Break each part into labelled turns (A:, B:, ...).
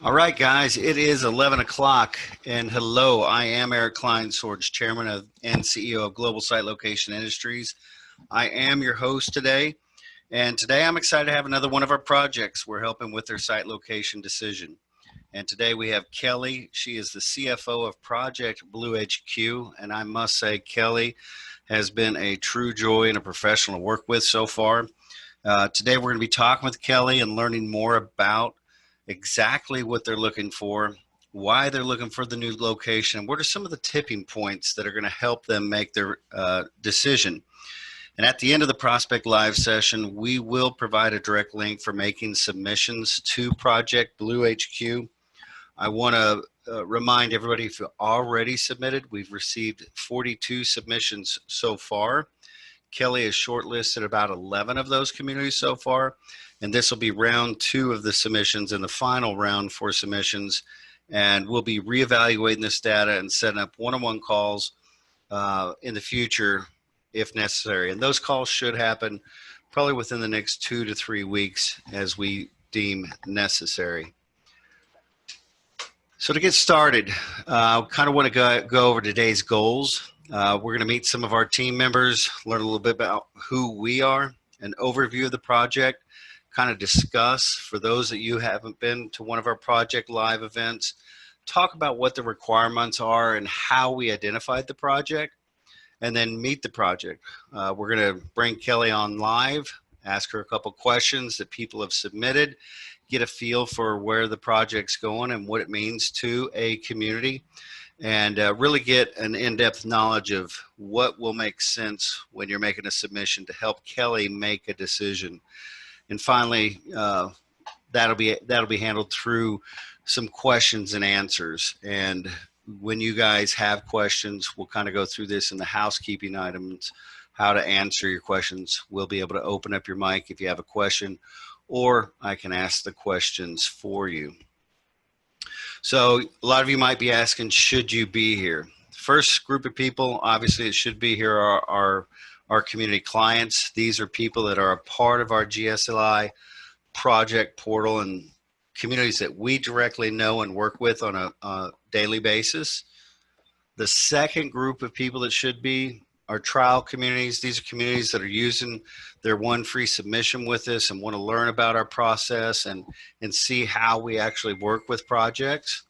A: All right, guys, it is 11 o'clock, and hello, I am Eric Kleinsorge, Chairman and CEO of Global Site Location Industries. I am your host today, and today I'm excited to have another one of our projects we're helping with their site location decision. And today we have Kelly. She is the CFO of Project Blue HQ, and I must say, Kelly has been a true joy and a professional to work with so far. Today we're going to be talking with Kelly and learning more about exactly what they're looking for, why they're looking for the new location, what are some of the tipping points that are going to help them make their decision. And at the end of the Prospect Live session, we will provide a direct link for making submissions to Project Blue HQ. I want to remind everybody, if you already submitted, we've received 42 submissions so far. Kelly has shortlisted about 11 of those communities so far, and this will be round 2 of the submissions and the final round for submissions. And we'll be reevaluating this data and setting up one-on-one calls in the future if necessary. And those calls should happen probably within the next 2 to 3 weeks as we deem necessary. So to get started, I kind of want to go over today's goals. We're going to meet some of our team members, learn a little bit about who we are, an overview of the project, kind of discuss, for those that you haven't been to one of our Project Live events, talk about what the requirements are and how we identified the project, and then meet the project. We're going to bring Kelly on live, ask her a couple questions that people have submitted, get a feel for where the project's going and what it means to a community, and really get an in-depth knowledge of what will make sense when you're making a submission to help Kelly make a decision. And finally, that'll be handled through some questions and answers. And when you guys have questions, we'll kind of go through this in the housekeeping items, how to answer your questions. We'll be able to open up your mic if you have a question, or I can ask the questions for you. So a lot of you might be asking, should you be here? First group of people, obviously it should be here, are our community clients. These are people that are a part of our GSLI project portal and communities that we directly know and work with on a daily basis. The second group of people that should be are trial communities. These are communities that are using their one free submission with us and want to learn about our process and see how we actually work with projects.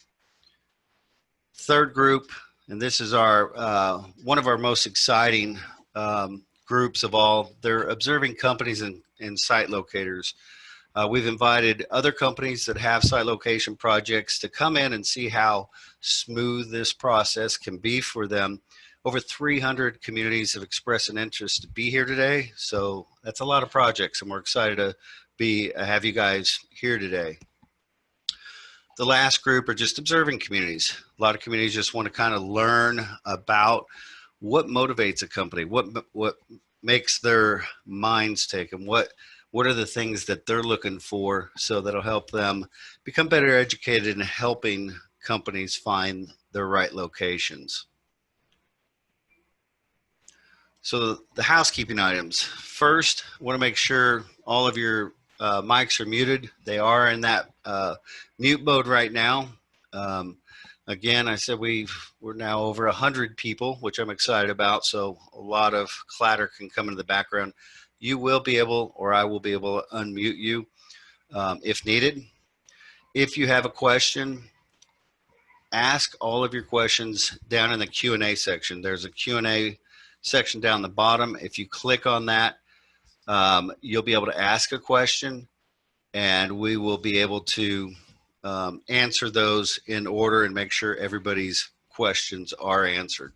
A: Third group, and this is our one of our most exciting groups of all, they're observing companies and site locators. We've invited other companies that have site location projects to come in and see how smooth this process can be for them. Over 300 communities have expressed an interest to be here today, so that's a lot of projects, and we're excited to have you guys here today. The last group are just observing communities. A lot of communities just want to kind of learn about what motivates a company, what makes their minds tick, and what are the things that they're looking for, so that'll help them become better educated in helping companies find their right locations. So the housekeeping items. First, I want to make sure all of your mics are muted. They are in that mute mode right now. Again, I said we're now over 100 people, which I'm excited about, so a lot of clatter can come into the background. You will be able, or I will be able to unmute you if needed. If you have a question, ask all of your questions down in the Q&A section. There's a Q&A section down the bottom. If you click on that, you'll be able to ask a question, and we will be able to answer those in order and make sure everybody's questions are answered.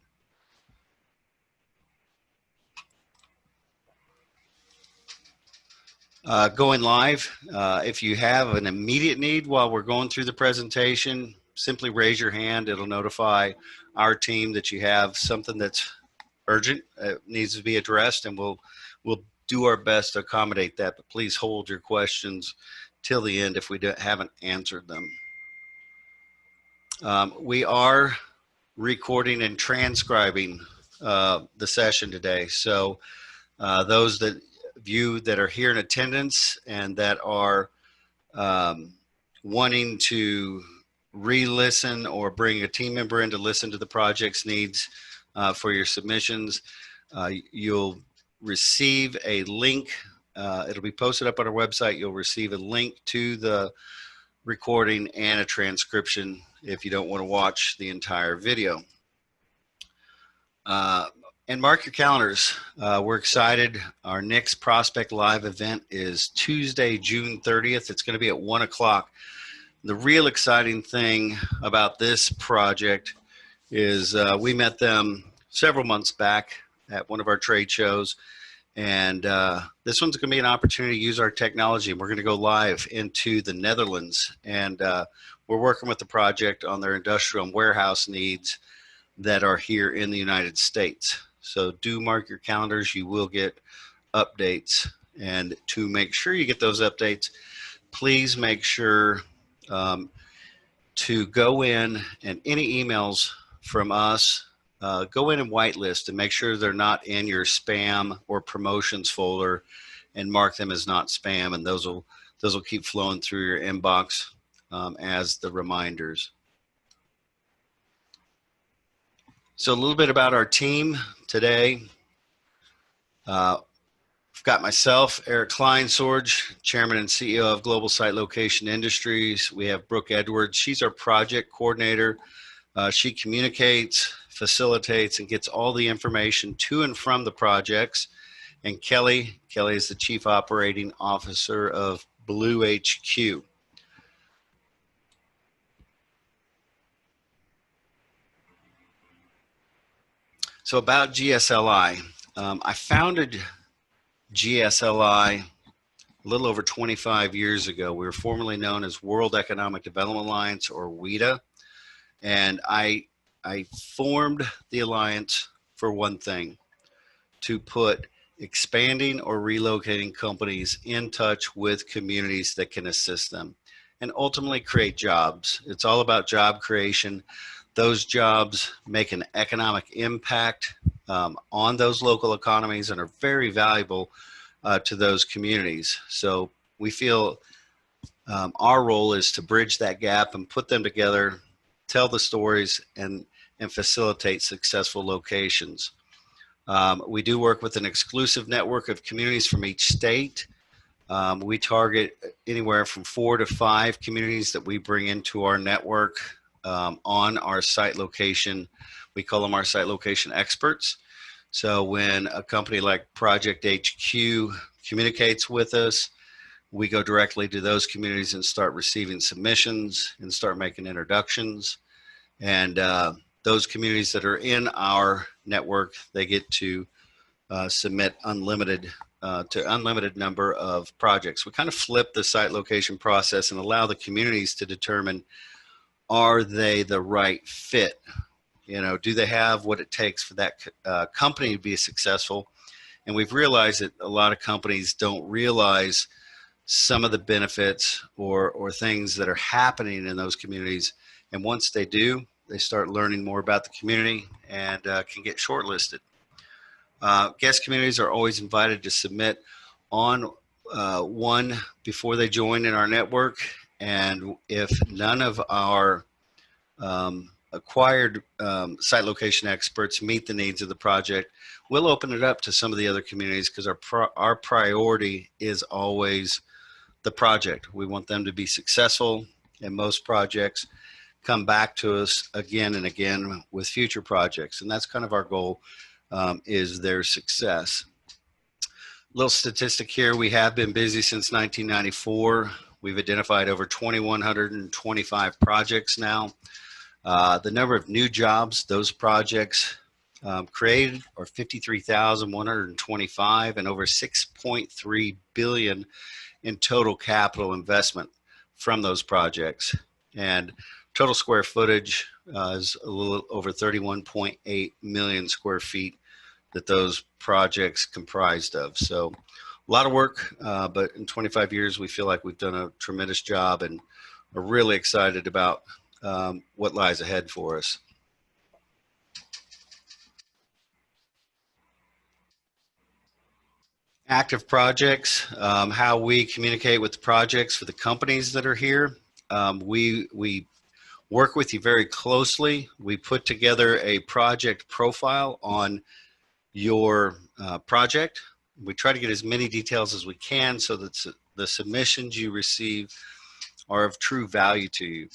A: Going live, if you have an immediate need while we're going through the presentation, simply raise your hand. It'll notify our team that you have something that's urgent, needs to be addressed, and we'll do our best to accommodate that. But please hold your questions till the end if we haven't answered them. We are recording and transcribing the session today. So those of you that are here in attendance and that are wanting to re-listen or bring a team member in to listen to the project's needs for your submissions, you'll receive a link. It'll be posted up on our website. You'll receive a link to the recording and a transcription if you don't want to watch the entire video. And mark your calendars. We're excited. Our next Prospect Live event is Tuesday, June 30th. It's going to be at 1 o'clock. The real exciting thing about this project is we met them several months back at one of our trade shows. And this one's going to be an opportunity to use our technology. We're going to go live into the Netherlands. And we're working with the project on their industrial and warehouse needs that are here in the United States. So do mark your calendars. You will get updates. And to make sure you get those updates, please make sure to go in, and any emails from us, go in and whitelist and make sure they're not in your spam or promotions folder, and mark them as not spam, and those will keep flowing through your inbox as the reminders. So a little bit about our team today. I've got myself, Eric Kleinsorge, Chairman and CEO of Global Site Location Industries. We have Brooke Edwards. She's our project coordinator. She communicates, facilitates, and gets all the information to and from the projects. And Kelly is the Chief Operating Officer of Blue HQ. So about GSLI, I founded GSLI a little over 25 years ago. We were formerly known as World Economic Development Alliance, or WEDA. And I formed the alliance for one thing: to put expanding or relocating companies in touch with communities that can assist them and ultimately create jobs. It's all about job creation. Those jobs make an economic impact on those local economies and are very valuable to those communities. So we feel our role is to bridge that gap and put them together, tell the stories, and facilitate successful locations. We do work with an exclusive network of communities from each state. We target anywhere from 4 to 5 communities that we bring into our network on our site location. We call them our site location experts. So when a company like Project HQ communicates with us, we go directly to those communities and start receiving submissions and start making introductions. And those communities that are in our network, they get to submit unlimited number of projects. We kind of flip the site location process and allow the communities to determine, are they the right fit? You know, do they have what it takes for that company to be successful? And we've realized that a lot of companies don't realize some of the benefits or things that are happening in those communities. And once they do, they start learning more about the community and can get shortlisted. Guest communities are always invited to submit on one before they join in our network. And if none of our acquired site location experts meet the needs of the project, we'll open it up to some of the other communities, because our priority is always the project. We want them to be successful, and most projects come back to us again and again with future projects, and that's kind of our goal, is their success. Little statistic here: we have been busy since 1994. We've identified over 2,125 projects now. The number of new jobs those projects created are 53,125, and over 6.3 billion in total capital investment from those projects. And total square footage is a little over 31.8 million square feet that those projects comprised of. So a lot of work, but in 25 years, we feel like we've done a tremendous job and are really excited about what lies ahead for us. Active projects, how we communicate with the projects for the companies that are here. We work with you very closely. We put together a project profile on your project. We try to get as many details as we can so that the submissions you receive are of true value to you.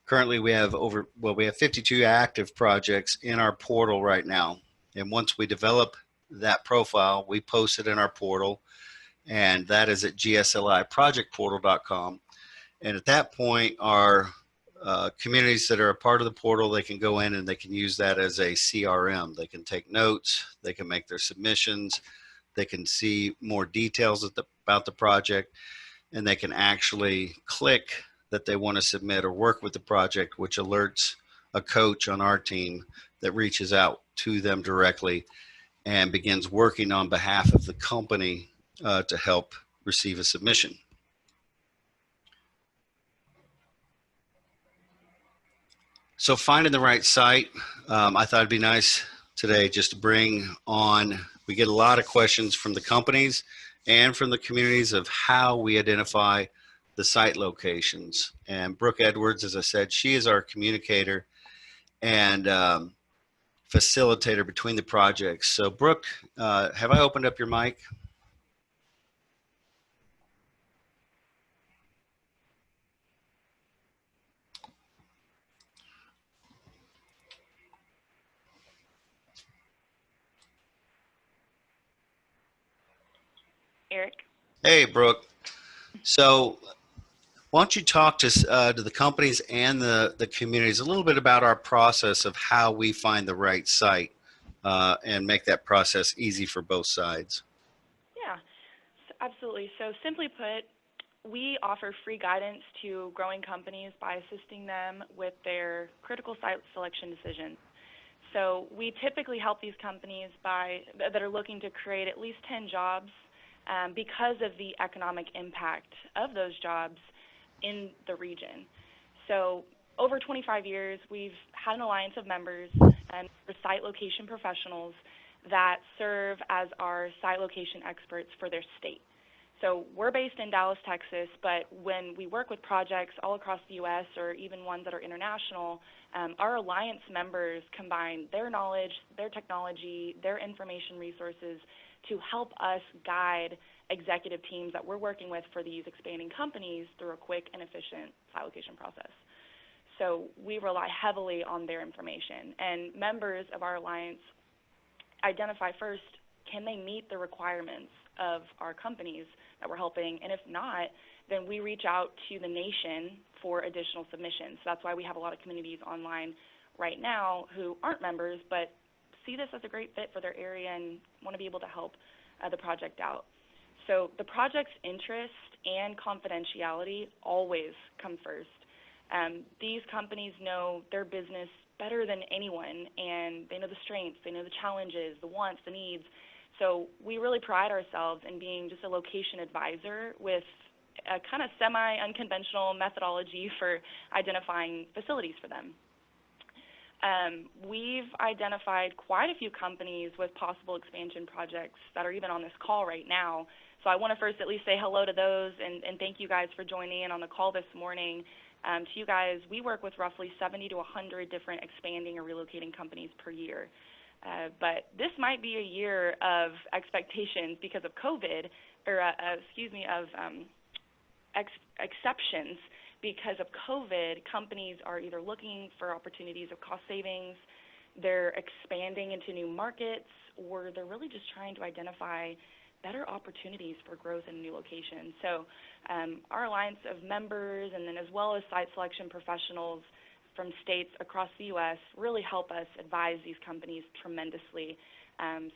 A: Currently, we have we have 52 active projects in our portal right now. And once we develop that profile, we post it in our portal, and that is at GSLIprojectportal.com. And at that point, our communities that are a part of the portal, they can go in and they can use that as a CRM. They can take notes, they can make their submissions, they can see more details about the project, and they can actually click that they want to submit or work with the project, which alerts a coach on our team that reaches out to them directly and begins working on behalf of the company to help receive a submission. So finding the right site, I thought it'd be nice today just to bring on, we get a lot of questions from the companies and from the communities of how we identify the site locations. And Brooke Edwards, as I said, she is our communicator and facilitator between the projects. So Brooke, have I opened up your mic?
B: Eric.
A: Hey, Brooke. So why don't you talk to the companies and the communities a little bit about our process of how we find the right site and make that process easy for both sides?
B: Yeah, absolutely. So simply put, we offer free guidance to growing companies by assisting them with their critical site selection decisions. So we typically help these companies that are looking to create at least 10 jobs because of the economic impact of those jobs in the region. So over 25 years, we've had an alliance of members and site location professionals that serve as our site location experts for their state. So we're based in Dallas, Texas, but when we work with projects all across the U.S. or even ones that are international, our alliance members combine their knowledge, their technology, their information resources to help us guide executive teams that we're working with for these expanding companies through a quick and efficient site location process. So we rely heavily on their information, and members of our alliance identify first, can they meet the requirements of our companies that we're helping, and if not, then we reach out to the nation for additional submissions. So that's why we have a lot of communities online right now who aren't members but see this as a great fit for their area and want to be able to help the project out. So the project's interest and confidentiality always come first. These companies know their business better than anyone, and they know the strengths, they know the challenges, the wants, the needs. So we really pride ourselves in being just a location advisor with a kind of semi-unconventional methodology for identifying facilities for them. We've identified quite a few companies with possible expansion projects that are even on this call right now. So I want to first at least say hello to those and thank you guys for joining in on the call this morning. To you guys, we work with roughly 70 to 100 different expanding or relocating companies per year. But this might be a year of expectations because of COVID, or exceptions. Because of COVID, companies are either looking for opportunities of cost savings, they're expanding into new markets, or they're really just trying to identify better opportunities for growth in new locations. So our alliance of members, and then as well as site selection professionals from states across the U.S. really help us advise these companies tremendously.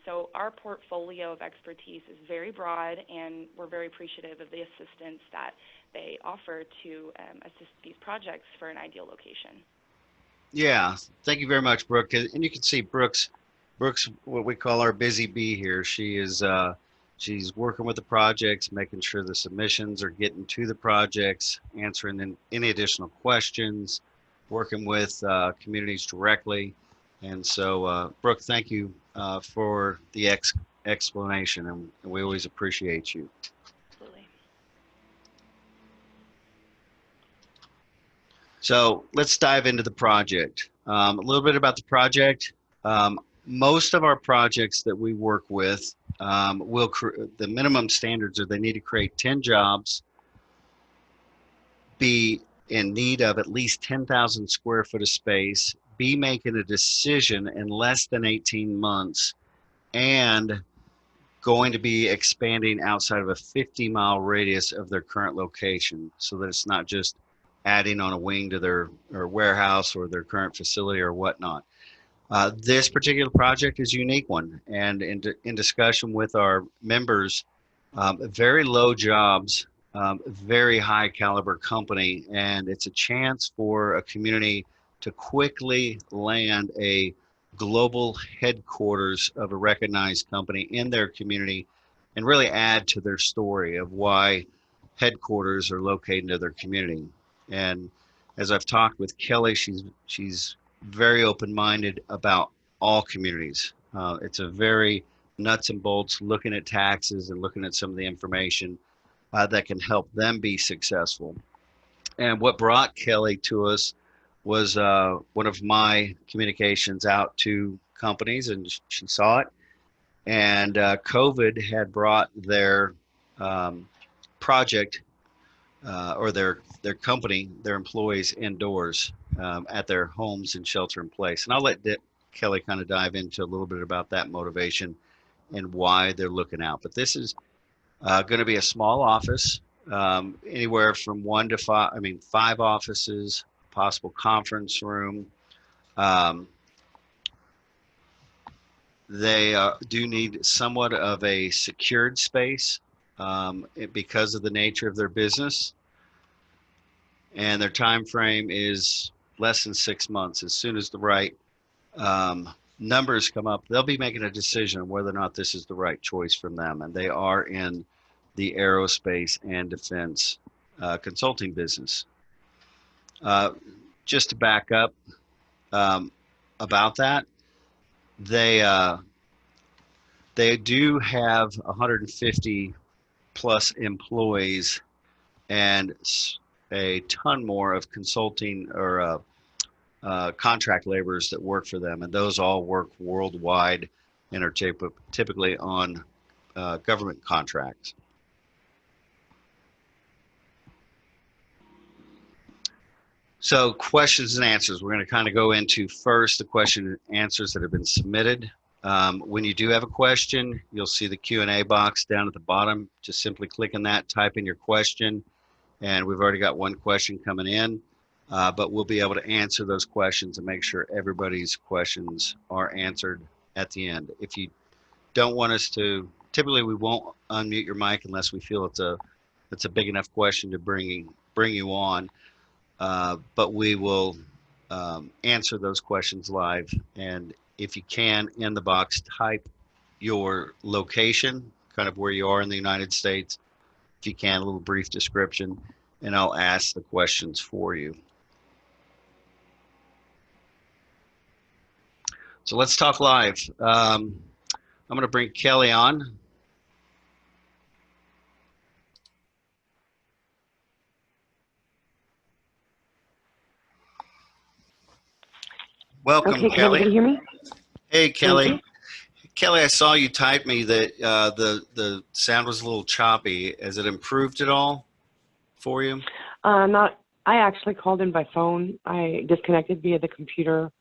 B: So our portfolio of expertise is very broad, and we're very appreciative of the assistance that they offer to assist these projects for an ideal location.
A: Yeah, thank you very much, Brooke. And you can see Brooke's what we call our busy bee here. She is she's working with the projects, making sure the submissions are getting to the projects, answering any additional questions, working with communities directly. And so, Brooke, thank you for the explanation, and we always appreciate you.
B: Absolutely.
A: So let's dive into the project. A little bit about the project. Most of our projects that we work with the minimum standards are they need to create 10 jobs, be in need of at least 10,000 square foot of space, be making a decision in less than 18 months, and going to be expanding outside of a 50-mile radius of their current location so that it's not just adding on a wing to their or warehouse or their current facility or whatnot. This particular project is a unique one, and in discussion with our members, very low jobs, very high caliber company, and it's a chance for a community to quickly land a global headquarters of a recognized company in their community and really add to their story of why headquarters are located in their community. And as I've talked with Kelly, she's very open-minded about all communities. It's a very nuts and bolts looking at taxes and looking at some of the information that can help them be successful. And what brought Kelly to us was one of my communications out to companies, and she saw it. And COVID had brought their project or their company, their employees indoors at their homes and shelter in place. And I'll let Kelly kind of dive into a little bit about that motivation and why they're looking out. But this is going to be a small office, anywhere from 1 to 5. I mean, 5 offices, possible conference room. Um, they do need somewhat of a secured space because of the nature of their business, and their time frame is less than 6 months. As soon as the right numbers come up, they'll be making a decision on whether or not this is the right choice from them. And they are in the aerospace and defense consulting business. Just to back up about that, they they do have 150 plus employees and a ton more of consulting or contract laborers that work for them, and those all work worldwide and are typically on government contracts. So questions and answers. We're going to kind of go into first the question and answers that have been submitted. When you do have a question, you'll see the Q&A box down at the bottom. Just simply click on that, type in your question, and we've already got one question coming in, but we'll be able to answer those questions and make sure everybody's questions are answered at the end. If you don't want us to, typically we won't unmute your mic unless we feel it's a big enough question to bring you on. But we will answer those questions live. And if you can, in the box, type your location, kind of where you are in the United States. If you can, a little brief description, and I'll ask the questions for you. So let's talk live. I'm going to bring Kelly on. Welcome,
C: Okay, can
A: Kelly.
C: everybody hear me?
A: Hey, Kelly. Kelly, I saw you type me that the sound was a little choppy. Has it improved at all for you?
C: Not. I actually called in by phone. I disconnected via the computer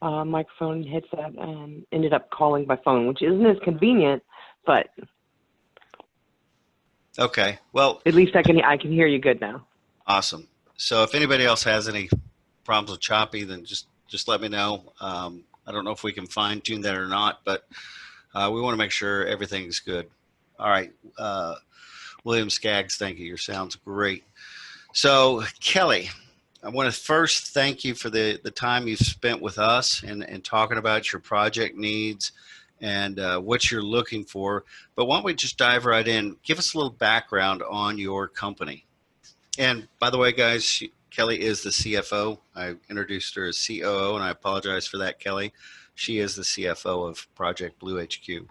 C: microphone headset and ended up calling by phone, which isn't as convenient, but
A: Okay. Well,
C: at least I can hear you good now.
A: awesome. So if anybody else has any problems with choppy, then just let me know. I don't know if we can fine tune that or not, but we want to make sure everything's good. All right. William Skaggs, thank you. Your sound's great. So Kelly, I want to first thank you for the time you've spent with us and talking about your project needs and what you're looking for. But why don't we just dive right in? Give us a little background on your company. And by the way, guys, Kelly is the CFO. I introduced her as COO, and I apologize for that, Kelly. She is the CFO of Project Blue HQ.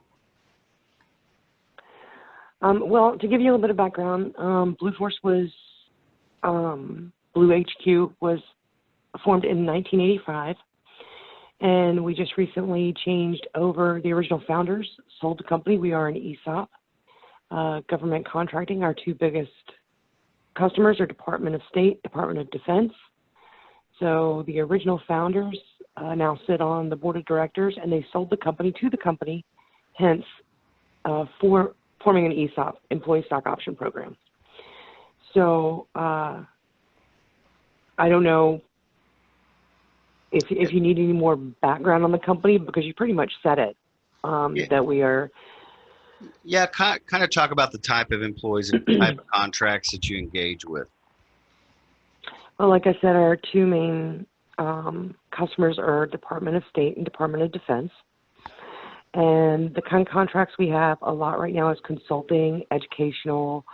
C: Well, to give you a little bit of background, Blue HQ was formed in 1985, and we just recently changed over. The original founders sold the company. We are an ESOP. Government contracting, our two biggest customers are Department of State, Department of Defense. So the original founders now sit on the board of directors, and they sold the company to the company, hence for forming an ESOP, Employee Stock Option Program. So I don't know if you need any more background on the company, because you pretty much said it, that we are.
A: Yeah, kind of talk about the type of employees and type of contracts that you engage with.
C: Well, like I said, our two main customers are Department of State and Department of Defense. And the kind of contracts we have a lot right now is consulting, educational.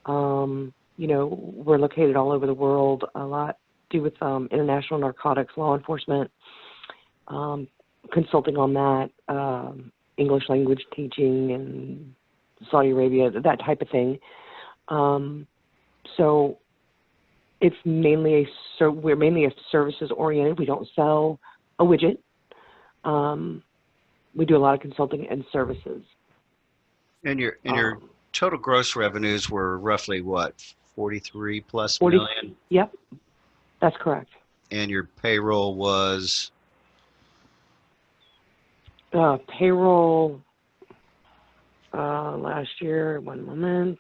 C: We're located all over the world, a lot to do with international narcotics law enforcement, consulting on that, English language teaching in Saudi Arabia, that type of thing. So it's mainly we're mainly a services oriented. We don't sell a widget. We do a lot of consulting and services.
A: And your total gross revenues were roughly what, 43 plus
C: 40,
A: million?
C: Yep, that's correct.
A: And your payroll was?
C: Payroll last year, one moment.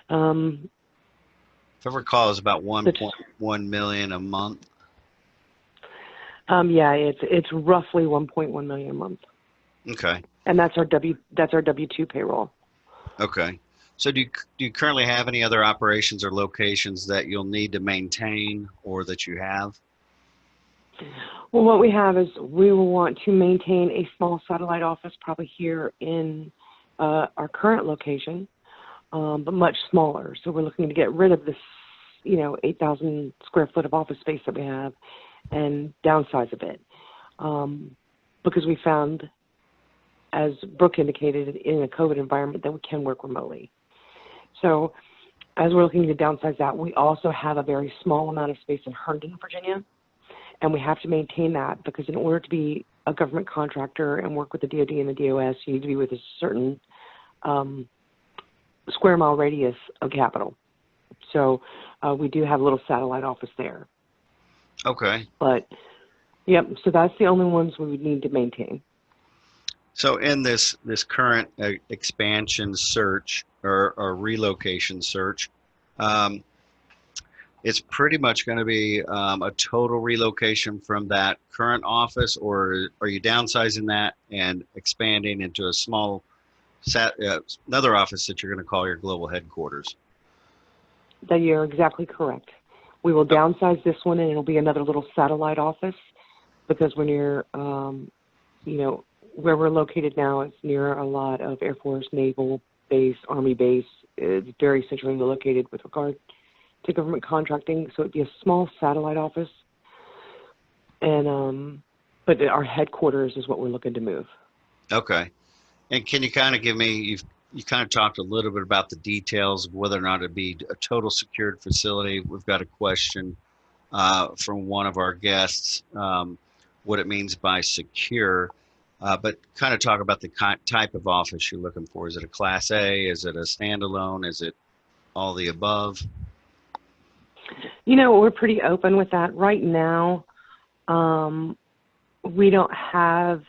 A: If I recall, it was about 1.1 million a month.
C: Yeah, it's roughly 1.1 million a month.
A: Okay.
C: And that's our W-2 payroll.
A: Okay. So do you currently have any other operations or locations that you'll need to maintain or that you have?
C: Well, what we have is we will want to maintain a small satellite office, probably here in our current location, but much smaller. So we're looking to get rid of this, 8,000 square foot of office space that we have and downsize a bit. Because we found, as Brooke indicated, in a COVID environment that we can work remotely. So as we're looking to downsize that, we also have a very small amount of space in Herndon, Virginia. And we have to maintain that because in order to be a government contractor and work with the DoD and the DOS, you need to be with a certain square mile radius of capital. So we do have a little satellite office there.
A: Okay.
C: But, yep, so that's the only ones we would need to maintain.
A: So in this current expansion search or relocation search, it's pretty much going to be a total relocation from that current office, or are you downsizing that and expanding into a small another office that you're going to call your global headquarters?
C: That you're exactly correct. We will downsize this one, and it'll be another little satellite office because we're near, where we're located now is near a lot of Air Force, Naval base, Army base. It's very centrally located with regard to government contracting, so it'd be a small satellite office. And but our headquarters is what we're looking to move. Okay.
A: And can you kind of give me, you kind of talked a little bit about the details of whether or not it'd be a total secured facility. We've got a question from one of our guests, what it means by secure, but kind of talk about the type of office you're looking for. Is it a Class A? Is it a standalone? Is it all the above?
C: We're pretty open with that. Right now, we don't have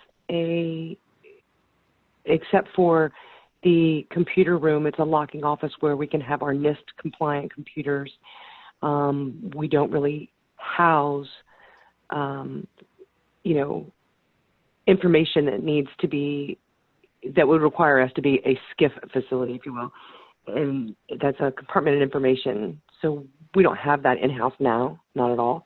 C: except for the computer room, it's a locking office where we can have our NIST compliant computers. We don't really house, information that would require us to be a SCIF facility, if you will. And that's a compartment of information. So we don't have that in-house now, not at all.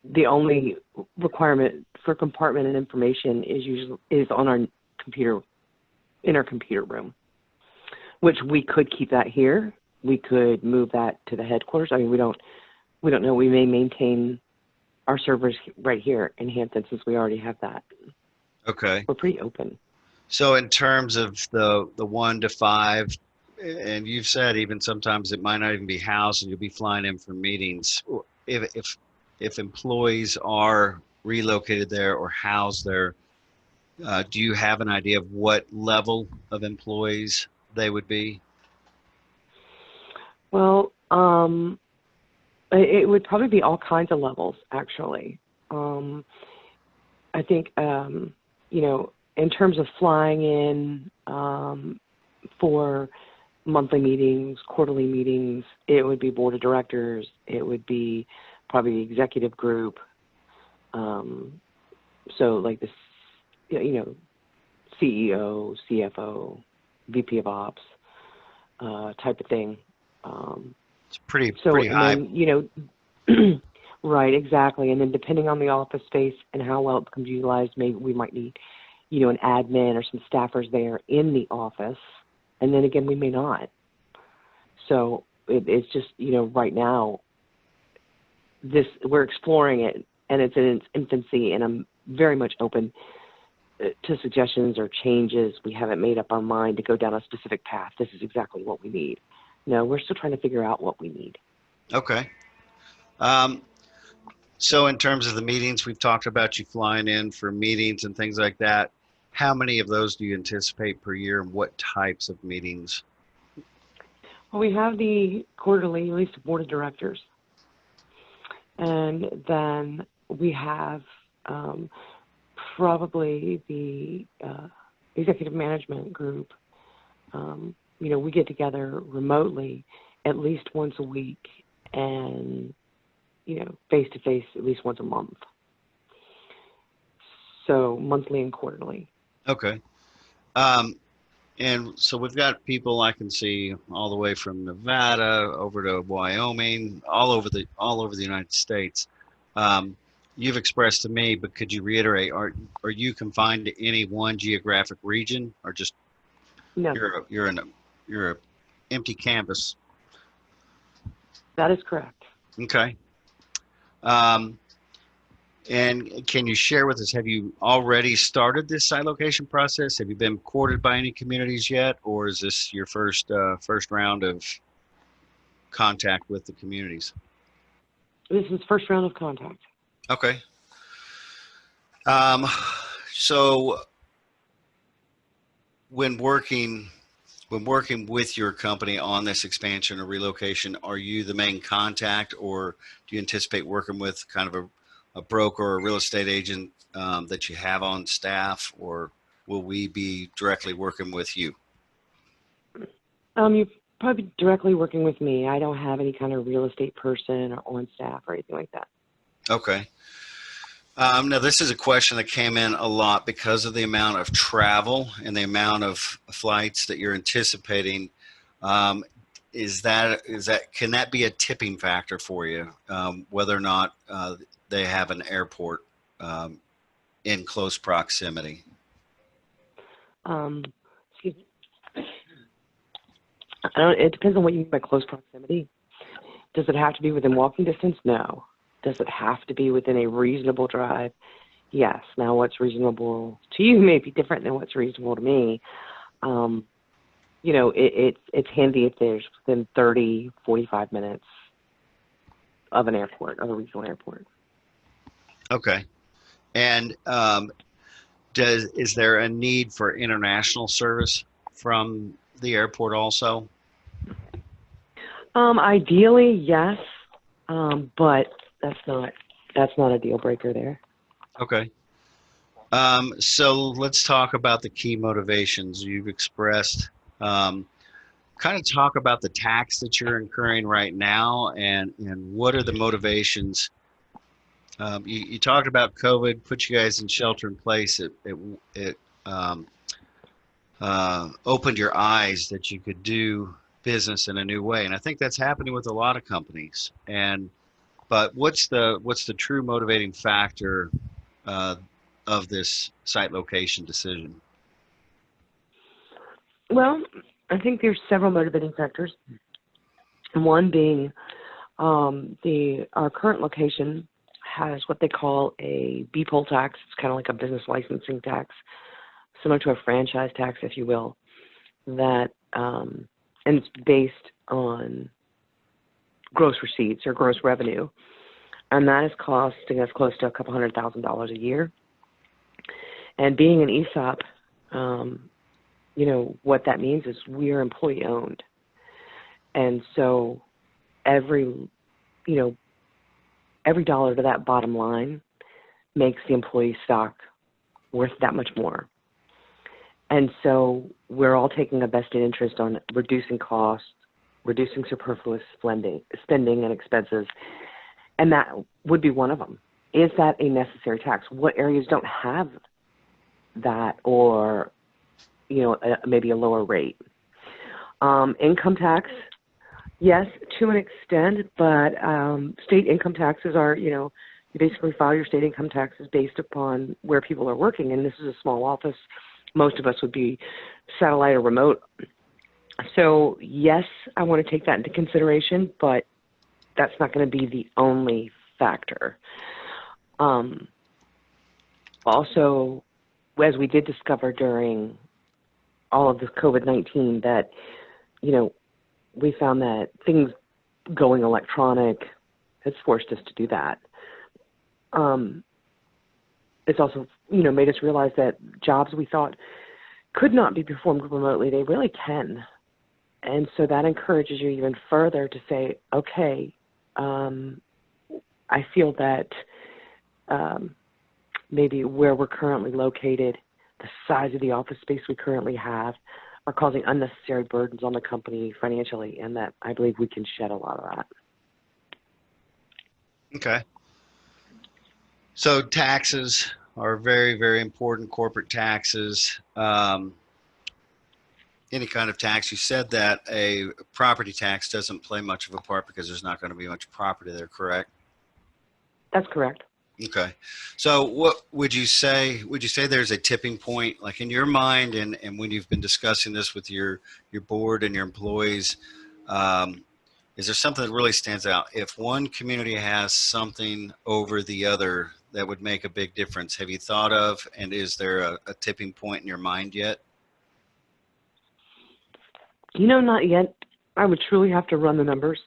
C: The only requirement for compartment and information is on our computer, in our computer room, which we could keep that here. We could move that to the headquarters. I mean, we don't know. We may maintain our servers right here in Hampton since we already have that.
A: Okay.
C: We're pretty open.
A: So in terms of the 1 to 5, and you've said even sometimes it might not even be housed and you'll be flying in for meetings. if employees are relocated there or housed there, do you have an idea of what level of employees they would be?
C: Well, it would probably be all kinds of levels, actually. I think, you know, in terms of flying in for monthly meetings, quarterly meetings, it would be board of directors. It would be probably the executive group. So like this, you know, CEO, CFO, VP of Ops type of thing.
A: It's pretty
C: And
A: high.
C: then, you know, right, exactly. And then depending on the office space and how well it becomes utilized, maybe we might need, you know, an admin or some staffers there in the office. And then again, we may not. So it's just, you know, right now, we're exploring it and it's in its infancy, and I'm very much open to suggestions or changes. We haven't made up our mind to go down a specific path. This is exactly what we need. No, we're still trying to figure out what we need.
A: Okay. So in terms of the meetings, we've talked about you flying in for meetings and things like that. How many of those do you anticipate per year, and what types of meetings?
C: Well, we have the quarterly Lease board of directors. And then we have probably the executive management group. You know, we get together remotely at least once a week, and, you know, face-to-face at least once a month. So monthly and quarterly.
A: Okay. And so we've got people I can see all the way from Nevada over to Wyoming, all over the United States. You've expressed to me, but could you reiterate? Are you confined to any one geographic region, or just
C: No,
A: you're a empty canvas?
C: that is correct.
A: Okay. And can you share with us, have you already started this site location process? Have you been courted by any communities yet, or is this your first round of contact with the communities?
C: This is first round of contact.
A: Okay. So when working with your company on this expansion or relocation, are you the main contact, or do you anticipate working with kind of a broker or a real estate agent that you have on staff, or will we be directly working with you?
C: You're probably directly working with me. I don't have any kind of real estate person or on staff or anything like that.
A: Okay. Now, this is a question that came in a lot because of the amount of travel and the amount of flights that you're anticipating. Can that be a tipping factor for you, whether or not they have an airport in close proximity?
C: Excuse me. It depends on what you mean by close proximity. Does it have to be within walking distance? No. Does it have to be within a reasonable drive? Yes. Now, what's reasonable to you may be different than what's reasonable to me. You know, it's handy if there's within 30, 45 minutes of an airport, of a regional airport.
A: Okay. And is there a need for international service from the airport also?
C: Ideally, yes, but that's not a deal breaker there.
A: Okay. So let's talk about the key motivations you've expressed. Kind of talk about the tax that you're incurring right now, and what are the motivations. You talked about COVID, put you guys in shelter in place. It opened your eyes that you could do business in a new way, and I think that's happening with a lot of companies. But what's the true motivating factor of this site location decision?
C: Well, I think there's several motivating factors. One being our current location has what they call a B-poll tax. It's kind of like a business licensing tax, similar to a franchise tax, if you will, that and it's based on gross receipts or gross revenue. and that is costing us close to a couple $100,000 a year. And being an ESOP, you know, what that means is we are employee owned. And so every dollar to that bottom line makes the employee stock worth that much more. And so we're all taking a vested interest on reducing costs, reducing superfluous spending and expenses, and that would be one of them. Is that a necessary tax? What areas don't have that, or, you know, maybe a lower rate? Income tax, yes, to an extent, but state income taxes are, you know, you basically file your state income taxes based upon where people are working, and this is a small office. Most of us would be satellite or remote. So, yes, I want to take that into consideration, but that's not going to be the only factor. Also, as we did discover during all of this COVID-19, that, you know, we found that things going electronic has forced us to do that. It's also, you know, made us realize that jobs we thought could not be performed remotely, they really can. And so that encourages you even further to say, okay, I feel that maybe where we're currently located, the size of the office space we currently have, are causing unnecessary burdens on the company financially, and that I believe we can shed a lot of that.
A: Okay. So taxes are very, very important, corporate taxes. Any kind of tax. You said that a property tax doesn't play much of a part because there's not going to be much property there, correct?
C: That's correct.
A: Okay. So what would you say? Would you say there's a tipping point, like in your mind, and when you've been discussing this with your board and your employees, is there something that really stands out? If one community has something over the other that would make a big difference, have you thought of, and is there a tipping point in your mind yet?
C: You know, not yet. I would truly have to run the numbers,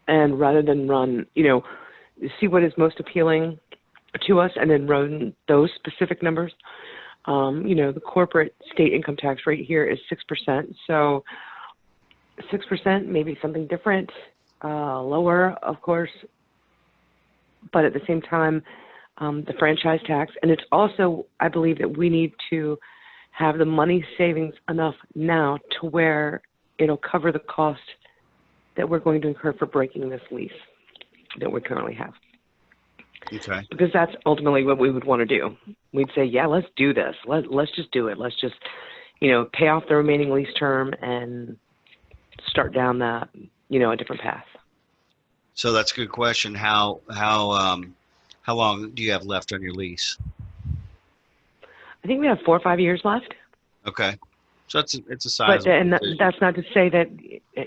C: and rather than run, you know, see what is most appealing to us and then run those specific numbers. You know, the corporate state income tax rate here is 6%. So 6%, maybe something different, lower, of course, but at the same time, the franchise tax. And it's also, I believe that we need to have the money savings enough now to where it'll cover the cost that we're going to incur for breaking this lease that we currently have.
A: Okay.
C: Because that's ultimately what we would want to do. We'd say, yeah, let's do this. Let's just do it. Let's just, you know, pay off the remaining lease term and start down the, you know, a different path.
A: So that's a good question. How long do you have left on your lease?
C: I think we have 4 or 5 years left.
A: Okay. So it's a size.
C: But that's not to say that,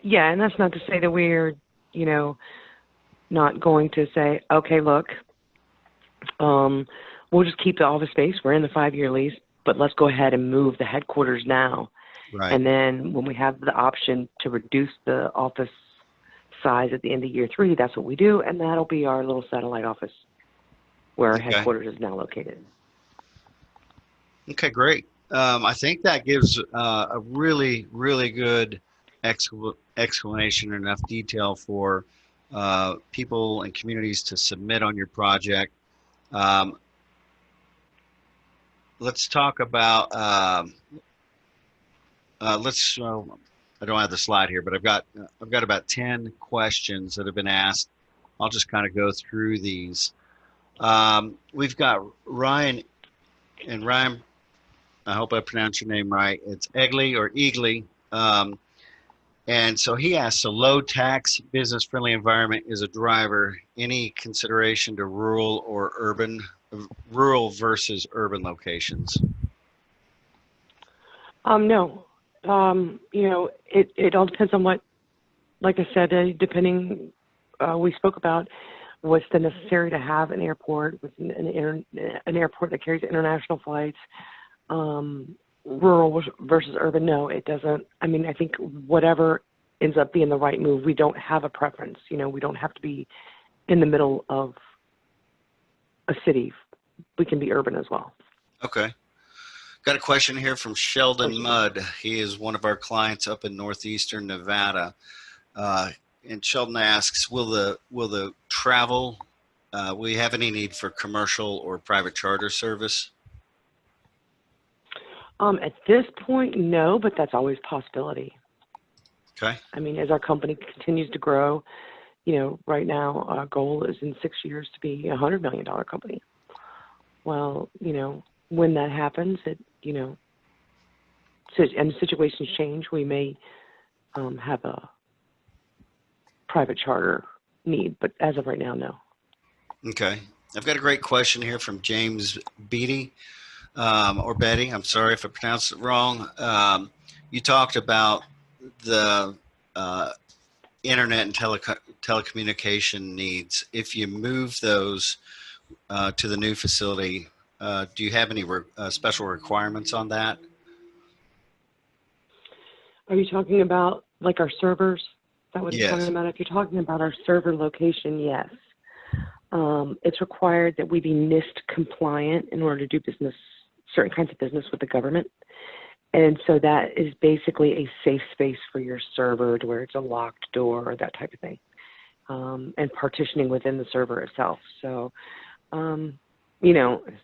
C: yeah, and that's not to say that we're, you know, not going to say, okay, look, we'll just keep the office space. We're in the 5-year lease, but let's go ahead and move the headquarters now.
A: Right.
C: And then when we have the option to reduce the office size at the end of year 3, that's what we do, and that'll be our little satellite office where our headquarters is now located.
A: Okay, great. I think that gives a really, really good explanation and enough detail for people and communities to submit on your project. Let's talk about, I don't have the slide here, but I've got about 10 questions that have been asked. I'll just kind of go through these. We've got Ryan, and Ryan, I hope I pronounced your name right. It's Egley or Eagley. And so he asks, a low tax, business friendly environment is a driver. Any consideration to rural or urban, rural versus urban locations?
C: No. You know, it all depends on what, like I said, depending, we spoke about what's the necessary to have an airport, with an airport that carries international flights. Rural versus urban, no, it doesn't. I mean, I think whatever ends up being the right move, we don't have a preference. You know, we don't have to be in the middle of a city. We can be urban as well.
A: Okay. Got a question here from Sheldon Mudd. He is one of our clients up in northeastern Nevada. And Sheldon asks, will the travel, will you have any need for commercial or private charter service?
C: At this point, no, but that's always a possibility.
A: Okay.
C: I mean, as our company continues to grow, right now our goal is in 6 years to be a $100 million company. Well, when that happens, and situations change, we may have a private charter need, but as of right now, no.
A: Okay. I've got a great question here from James Beatty, or Betty. I'm sorry if I pronounced it wrong. You talked about the internet and telecommunication needs. If you move those to the new facility, do you have any special requirements on that?
C: Are you talking about like our servers? Is that what you're
A: Yes.
C: talking about? If you're talking about our server location, yes. It's required that we be NIST compliant in order to do certain kinds of business with the government. And so that is basically a safe space for your server, to where it's a locked door or that type of thing, and partitioning within the server itself. So, is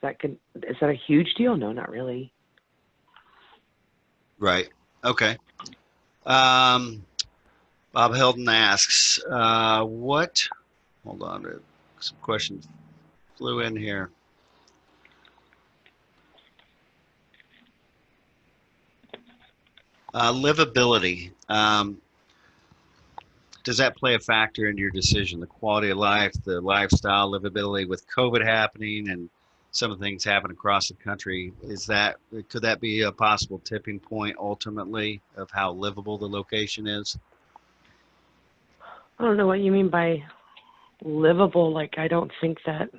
C: that a huge deal? No, not really.
A: Right. Okay. Bob Hilton asks, hold on, some questions flew in here. Livability. Does that play a factor in your decision? The quality of life, the lifestyle, livability with COVID happening and some of the things happen across the country. Could that be a possible tipping point ultimately of how livable the location is?
C: I don't know what you mean by livable. Like, I don't think that,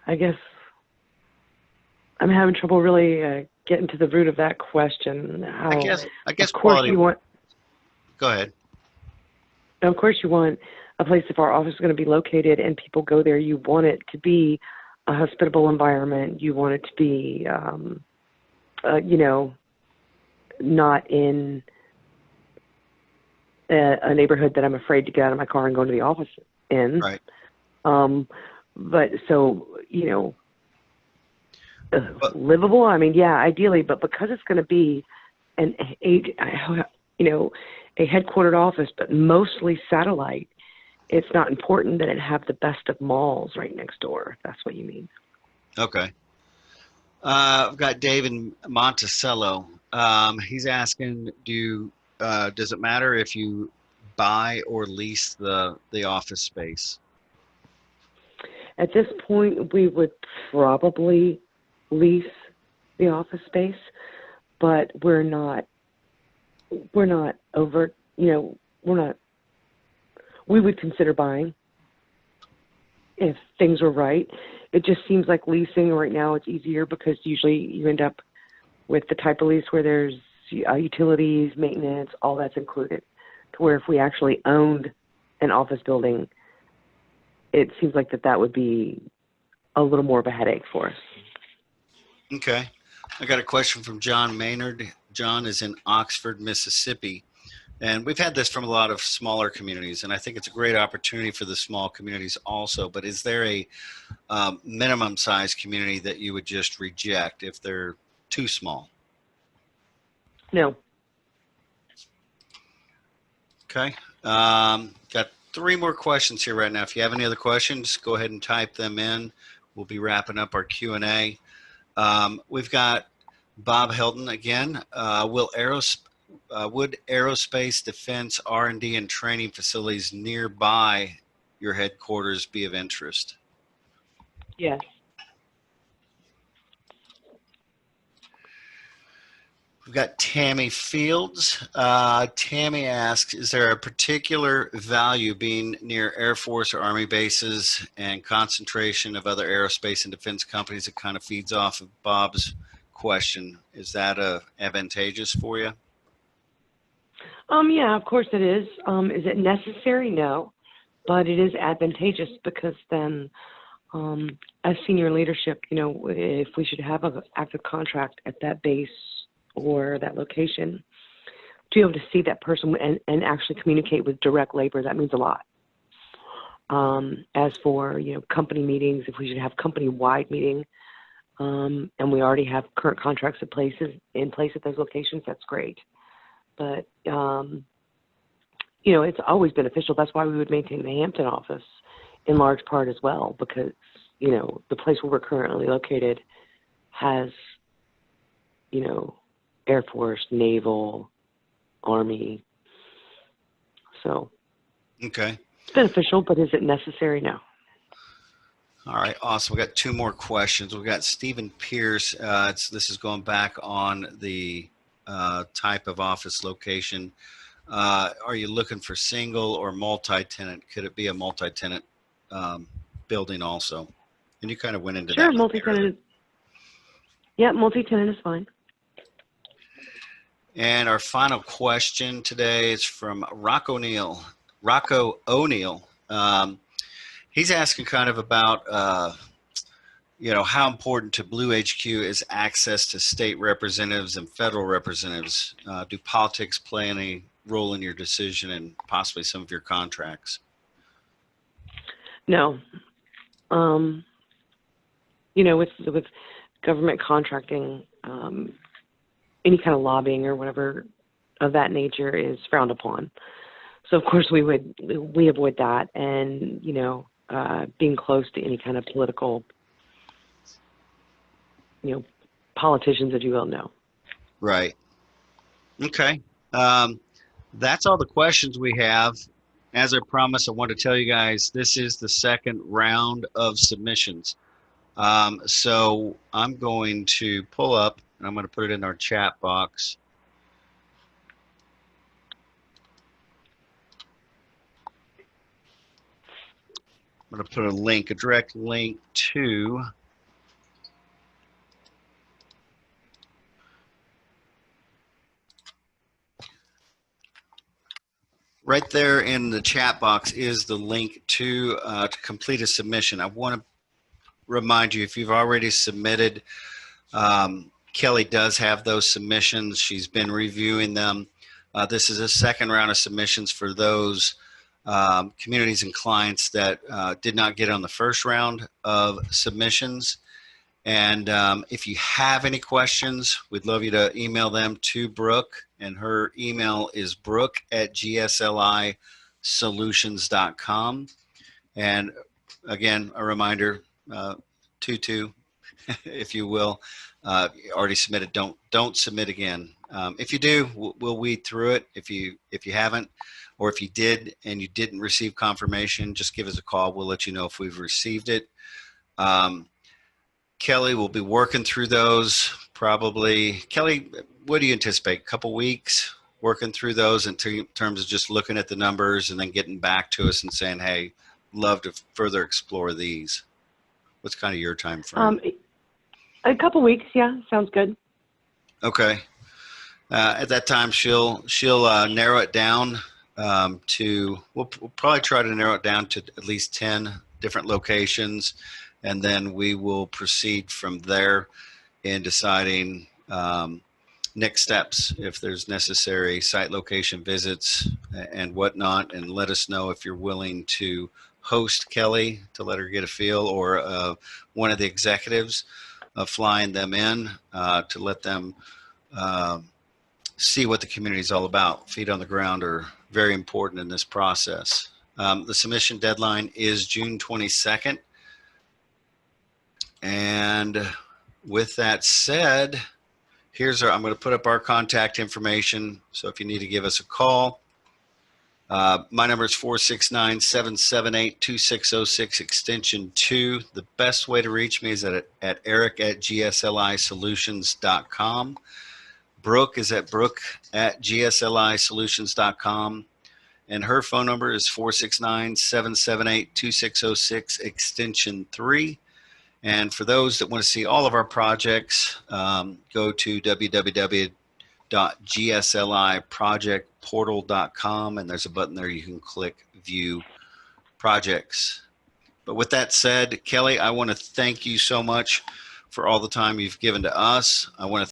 C: I guess I'm having trouble really getting to the root of that question.
A: I guess
C: Of course
A: quality.
C: you want.
A: Go ahead.
C: Of course you want a place, if our office is going to be located and people go there, you want it to be a hospitable environment. You want it to be, not in a neighborhood that I'm afraid to get out of my car and go into the office in.
A: Right.
C: But so, livable, I mean, yeah, ideally, but because it's going to be a headquartered office, but mostly satellite, it's not important that it have the best of malls right next door, if that's what you mean.
A: Okay. I've got Dave in Monticello. He's asking, does it matter if you buy or lease the office space?
C: At this point, we would probably lease the office space, but we're not over, we would consider buying if things were right. It just seems like leasing right now, it's easier because usually you end up with the type of lease where there's utilities, maintenance, all that's included. To where if we actually owned an office building, it seems like that would be a little more of a headache for us.
A: Okay. I got a question from John Maynard. John is in Oxford, Mississippi. And we've had this from a lot of smaller communities, and I think it's a great opportunity for the small communities also. But is there a minimum size community that you would just reject if they're too small?
C: No.
A: Okay. Got 3 more questions here right now. If you have any other questions, go ahead and type them in. We'll be wrapping up our Q&A. We've got Bob Hilton again. Would aerospace defense R&D and training facilities nearby your headquarters be of interest?
C: Yes.
A: We've got Tammy Fields. Tammy asks, is there a particular value being near Air Force or Army bases and concentration of other aerospace and defense companies that kind of feeds off of Bob's question? Is that advantageous for you?
C: Yeah, of course it is. Is it necessary? No. but it is advantageous because then, as senior leadership, if we should have an active contract at that base or that location, to be able to see that person and actually communicate with direct labor, that means a lot. As for, company meetings, if we should have company-wide meeting, and we already have current contracts in place at those locations, that's great. But, it's always beneficial. That's why we would maintain the Hampton office in large part as well, because, the place where we're currently located has, Air Force, Naval, Army. So.
A: Okay.
C: It's beneficial, but is it necessary? No.
A: All right, awesome. We got two more questions. We got Stephen Pierce. This is going back on the type of office location. Are you looking for single or multi-tenant? Could it be a multi-tenant building also? And you kind of went into that.
C: Sure, multi-tenant. Yeah, multi-tenant is fine.
A: And our final question today is from Rocco O'Neill. He's asking kind of about, how important to Blue HQ is access to state representatives and federal representatives. Do politics play any role in your decision and possibly some of your contracts?
C: No. With government contracting, any kind of lobbying or whatever of that nature is frowned upon. So of course we avoid that, and being close to any kind of political, politicians, if you will, no.
A: Right. Okay. That's all the questions we have. As I promised, I want to tell you guys this is the second round of submissions. So I'm going to pull up and I'm going to put it in our chat box. I'm going to put a direct link to right there in the chat box is the link to complete a submission. I want to remind you, if you've already submitted, Kelly does have those submissions. She's been reviewing them. This is a second round of submissions for those communities and clients that did not get on the first round of submissions. And if you have any questions, we'd love you to email them to Brooke, and her email is brooke@gsllisolutions.com. And again, a reminder, Tutu, if you will, already submitted, don't submit again. If you do, we'll weed through it. If you haven't, or if you did and you didn't receive confirmation, just give us a call. We'll let you know if we've received it. Kelly will be working through those probably. Kelly, what do you anticipate? A couple weeks working through those in terms of just looking at the numbers and then getting back to us and saying, hey, love to further explore these. What's kind of your time frame?
C: A couple weeks, yeah, sounds good.
A: Okay. At that time, she'll narrow it down to. We'll probably try to narrow it down to at least 10 different locations, and then we will proceed from there in deciding next steps, if there's necessary site location visits and whatnot, and let us know if you're willing to host Kelly to let her get a feel, or one of the executives flying them in to let them see what the community is all about. Feet on the ground are very important in this process. The submission deadline is June 22nd. And with that said, I'm going to put up our contact information. So if you need to give us a call, my number is 469-778-2606, extension 2. The best way to reach me is at eric@gsllisolutions.com. Brooke is at brooke@gsllisolutions.com. And her phone number is 469-778-2606, extension 3. And for those that want to see all of our projects, go to www.gsliprojectportal.com, and there's a button there you can click View projects. But with that said, Kelly, I want to thank you so much for all the time you've given to us. I want to